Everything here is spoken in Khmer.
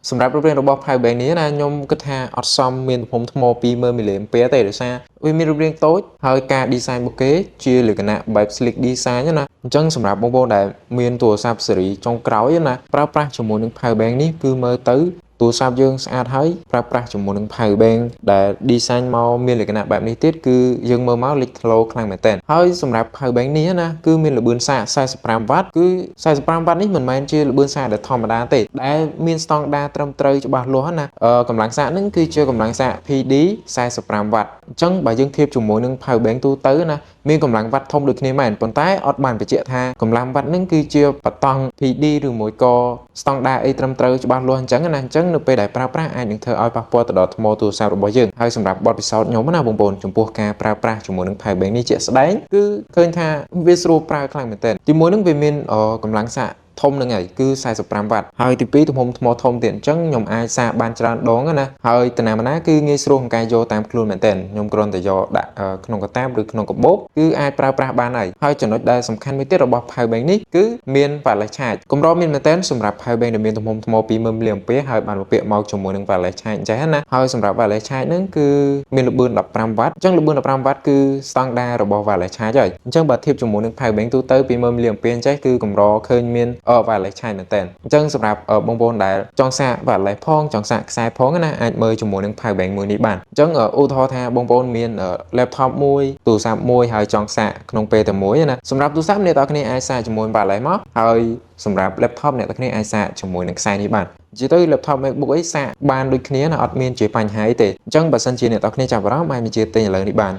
សម្រាប់រូបរាងរបស់ power bank នេះណាខ្ញុំគិតថាអត់សមមានទំហំថ្ម 20,000 mAh ទេដោយសារវាមានរូបរាងតូចហើយការ design របស់គេជាលក្ខណៈបែប sleek design ណាអញ្ចឹងសម្រាប់បងប្អូនដែលមានទូរស័ព្ទស៊េរីចុងក្រោយណាប្រើប្រាស់ជាមួយនឹង power bank នេះគឺមើលទៅទូរស័ព្ទយើងស្អាតហើយប្រើប្រាស់ជាមួយនឹង power bank ដែល design មកមានលក្ខណៈបែបនេះទៀតគឺយើងមើលមកលេចធ្លោខ្លាំងមែនទែនហើយសម្រាប់ power bank នេះណាគឺមានល្បឿនសារ 45W គឺ 45W នេះមិនមែនជាល្បឿនសារដែលធម្មតាទេដែលមានស្តង់ដារត្រឹមត្រូវច្បាស់លាស់ណាកម្លាំងសារហ្នឹងគឺជាកម្លាំងសារ PD 45W អញ្ចឹងបើយើងធៀបជាមួយនឹង power bank ទូទៅណាមានកម្លាំងវ៉ាត់ធំដូចគ្នាមែនប៉ុន្តែអត់បានបញ្ជាក់ថាកម្លាំងវ៉ាត់ហ្នឹងគឺជាបតង់ PD ឬមួយក៏ស្តង់ដារអីត្រឹមត្រូវច្បាស់លាស់អញ្ចឹងណាអញ្ចឹងនៅពេលដែលប្រើប្រាស់អាចនឹងធ្វើឲ្យប៉ះពាល់ទៅដល់ថ្មទូរស័ព្ទរបស់យើងហើយសម្រាប់បទពិសោធន៍ខ្ញុំណាបងប្អូនចំពោះការប្រើប្រាស់ជាមួយនឹង power bank នេះជាក់ស្ដែងគឺឃើញថាវាស្រួលប្រើខ្លាំងមែនទែនទីមួយហ្នឹងវាមានកម្លាំងសារធំនឹងហើយគឺ 45W ហើយទី2ទំហំថ្មធំទៀតអញ្ចឹងខ្ញុំអាចសារបានច្រើនដងណាហើយតាណាគឺងាយស្រួលក្នុងការយកតាមខ្លួនមែនទែនខ្ញុំគ្រាន់តែយកដាក់ក្នុងកាតាបឬក្នុងកាបូបគឺអាចប្រើប្រាស់បានហើយចំណុចដែលសំខាន់មួយទៀតរបស់ power bank នេះគឺមាន wireless charge កម្រមានមែនទែនសម្រាប់ power bank ដែលមានទំហំថ្ម 20,000 mAh ហើយបានបំពាក់មកជាមួយនឹង wireless charge អញ្ចឹងណាហើយសម្រាប់ wireless charge ហ្នឹងគឺមានល្បឿន 15W អញ្ចឹងល្បឿន 15W គឺស្តង់ដាររបស់ wireless charge ហើយអញ្ចឹងបើធៀបជាមួយនឹង power bank ទូទៅ 20,000 mAh អញ្ចឹងគឺកម្រឃើញមានwireless charge មែនតើអញ្ចឹងសម្រាប់បងប្អូនដែលចង់សាក wireless ផងចង់សាកខ្សែផងណាអាចមើលជាមួយនឹង power bank មួយនេះបានអញ្ចឹងឧទាហរណ៍ថាបងប្អូនមាន laptop មួយទូរស័ព្ទមួយហើយចង់សាកក្នុងពេលតែមួយណាសម្រាប់ទូរស័ព្ទអ្នកនរគ្នាអាចសាកជាមួយ wireless មកហើយសម្រាប់ laptop អ្នកនរគ្នាអាចសាកជាមួយនឹងខ្សែនេះបាននិយាយទៅ laptop MacBook អីសាកបានដូចគ្នាណាអត់មានជាបញ្ហាទេអញ្ចឹងបើសិនជាអ្នកនរគ្នាចាប់អារម្មណ៍អាចបញ្ជាទិញឥឡូវនេះបាន